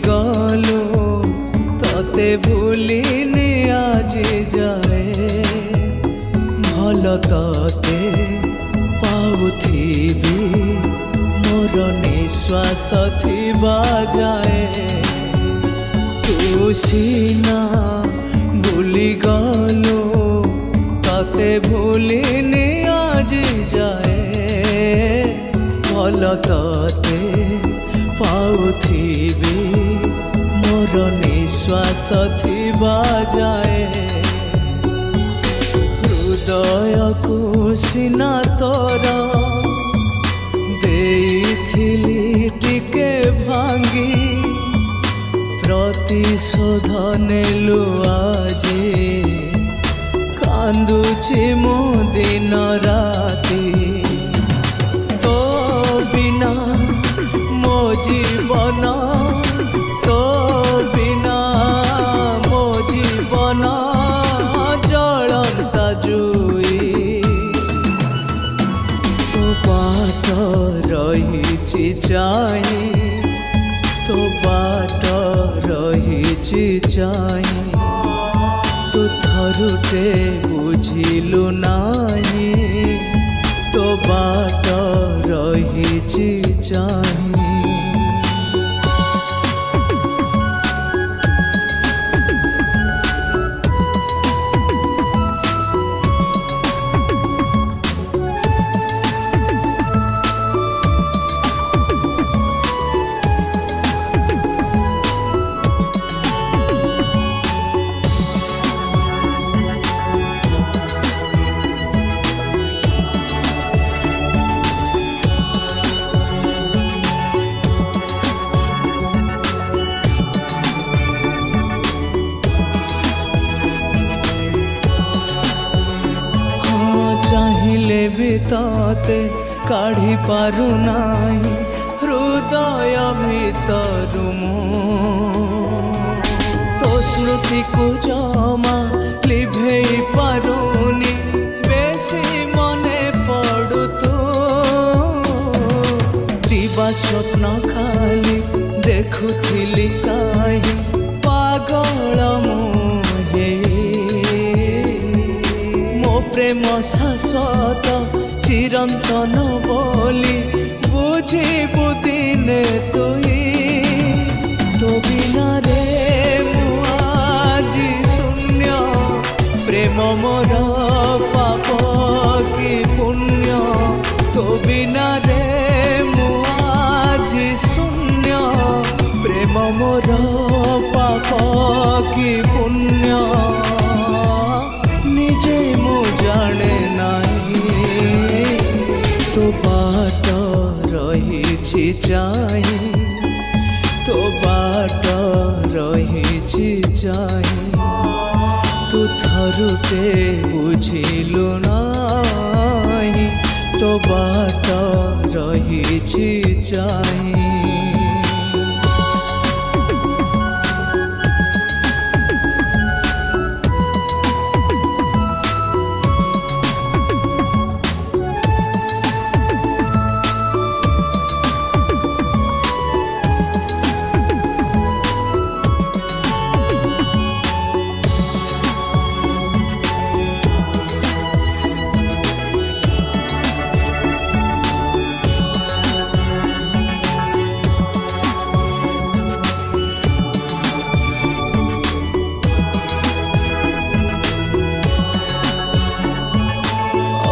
গলো ততে ভুলিনি আজি যায় ভাল ততে পাউথিবি মোর নিশ্বাস থিবা যায় তু সিনা ভুলি গলো ততে ভুলিনি আজি যায় ভাল ততে পাউথিবি মোর নিশ্বাস থিবা যায় হৃদয়কু সিনা তোর ଦେଇଥିଲି ଟିକେ ଭାଙ୍ଗି ପ୍ରତିଶୋଧ ନେଲୁ ଆଜି କାନ୍ଦୁଛି ମୁଁ ଦିନ ରାତି ତୋ ବିନା ମୋ ଜୀବନ ତୋ ବିନା ମୋ ଜୀବନ ଜଳନ୍ତା ଜୁଇ ତୋ ବାଟ ରହିଛି ଚାହିଁ ତୋ ବାଟ ରହିଛି ଚାହିଁ ତୁ ଥରୁଟେ ବୁଝିଲୁ ନାହିଁ ତୋ ବାଟ ରହିଛି ଚାହିଁ ଚାହିଁଲେ ବି ତତେ କାଢ଼ି ପାରୁନାହିଁ ହୃଦୟ ଭିତରୁ ମୁଁ ତୋ ସ୍ମୃତିକୁ ଜମା ଲିଭେଇ ପାରୁନି ବେଶୀ ମନେ ପଡ଼ୁ ତୁ ଦିବା ସ୍ୱପ୍ନ ଖାଲି ଦେଖୁଥିଲି କାହିଁ ପାଗଳ ମୁଁ প্রেম শাশ্বত চিরন্তন বলি বুঝিবু দিনে তুই তো বিনা রে মু আজি শূন্য প্রেম মোর পাপ কি পুণ্য তো বিনা রে মু আজি শূন্য প্রেম মোর পাপ কি পুণ্য নিজে মু জানে নাই তো বাট রহিছি চাহি তো বাট রহিছি চাহি তু থরুতে বুঝিলু নাই তো বাট রহিছি চাহি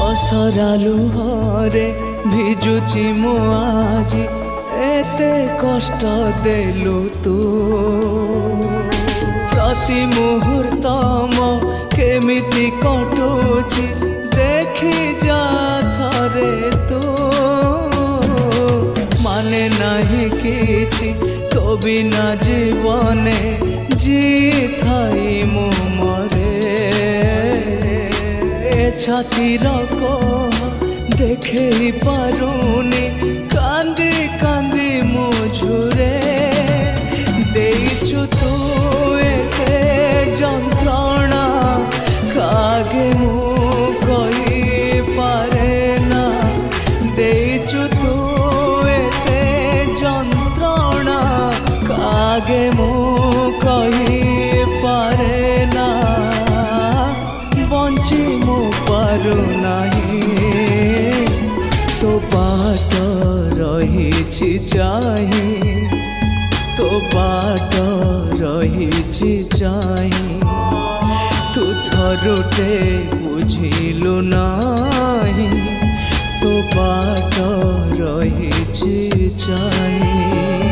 অসরা লুহরে ভিজুছি মু আজি এতে কষ্ট দেলু তু প্রতি মুহূর্ত মো কেমিতি কটুছি দেখি যা থরে তু মানে নাহি কিছু তো বিনা জীবনে জি থাই মু মরে ছাতির কোহ দেখেই পারুনি কান্দি কান্দি মু ঝুরে ଦେଇଛୁ ତୁ ଏତେ ଯନ୍ତ୍ରଣା କାହାକେ ମୁଁ କହିପାରେ ନା ଦେଇଛୁ ତୁ ଏତେ ଯନ୍ତ୍ରଣା ଆଗେ ମୁଁ କହିପାରେ ନା ବଞ୍ଚି ମୁଁ ପାରୁନାହିଁ ତୋ ବାଟ ରହିଛି ଚାହିଁ ତୋ ବାଟ ରହିଛି ଚାହିଁ ତୁ ଥରୁଟେ ବୁଝିଲୁ ନାହିଁ ତୋ ବାଟ ରହିଛି ଚାହିଁ